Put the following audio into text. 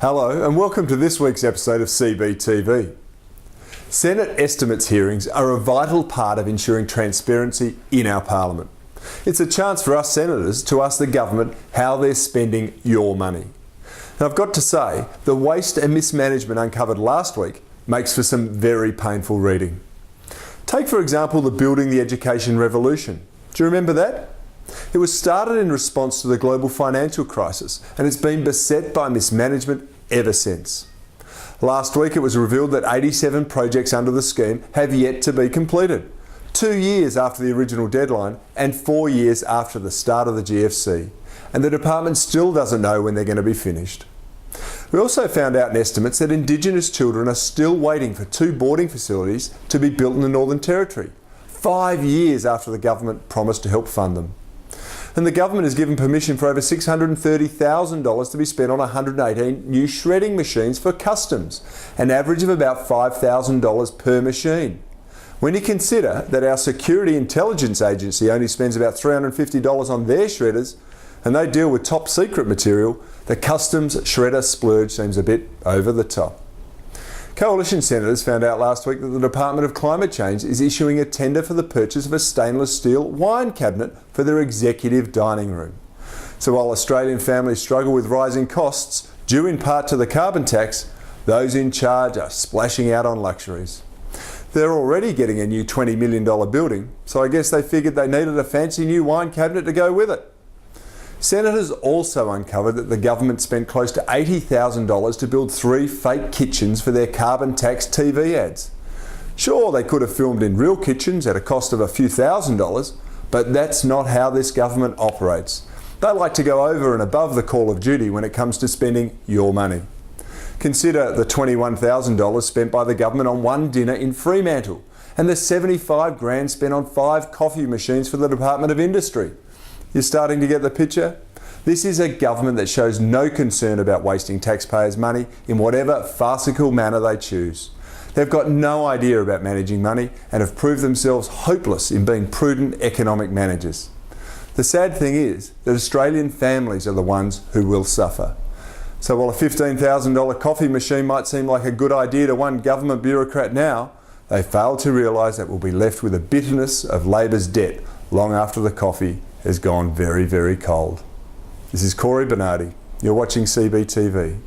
Hello and welcome to this week's episode of CBTV. Senate estimates hearings are a vital part of ensuring transparency in our Parliament. It's a chance for us senators to ask the government how they're spending your money. Now, I've got to say, the waste and mismanagement uncovered last week makes for some very painful reading. Take for example the Building the Education Revolution. Do you remember that? It was started in response to the global financial crisis and it's been beset by mismanagement ever since. Last week it was revealed that 87 projects under the scheme have yet to be completed, 2 years after the original deadline and 4 years after the start of the GFC, and the department still doesn't know when they're going to be finished. We also found out in estimates that Indigenous children are still waiting for 2 boarding facilities to be built in the Northern Territory, 5 years after the government promised to help fund them. And the government has given permission for over $630,000 to be spent on 118 new shredding machines for customs, an average of about $5,000 per machine. When you consider that our Security Intelligence Agency only spends about $350 on their shredders, and they deal with top secret material, the customs shredder splurge seems a bit over the top. Coalition senators found out last week that the Department of Climate Change is issuing a tender for the purchase of a stainless steel wine cabinet for their executive dining room. So while Australian families struggle with rising costs, due in part to the carbon tax, those in charge are splashing out on luxuries. They're already getting a new $20 million building, so I guess they figured they needed a fancy new wine cabinet to go with it. Senators also uncovered that the government spent close to $80,000 to build 3 fake kitchens for their carbon tax TV ads. Sure, they could have filmed in real kitchens at a cost of a few $1,000s, but that's not how this government operates. They like to go over and above the call of duty when it comes to spending your money. Consider the $21,000 spent by the government on 1 dinner in Fremantle and the $75 grand spent on 5 coffee machines for the Department of Industry. You're starting to get the picture? This is a government that shows no concern about wasting taxpayers' money in whatever farcical manner they choose. They've got no idea about managing money and have proved themselves hopeless in being prudent economic managers. The sad thing is that Australian families are the ones who will suffer. So while a $15,000 coffee machine might seem like a good idea to one government bureaucrat now, they fail to realise that we'll be left with the bitterness of Labor's debt long after the coffee has gone very, very cold. This is Cory Bernardi. You're watching CBTV.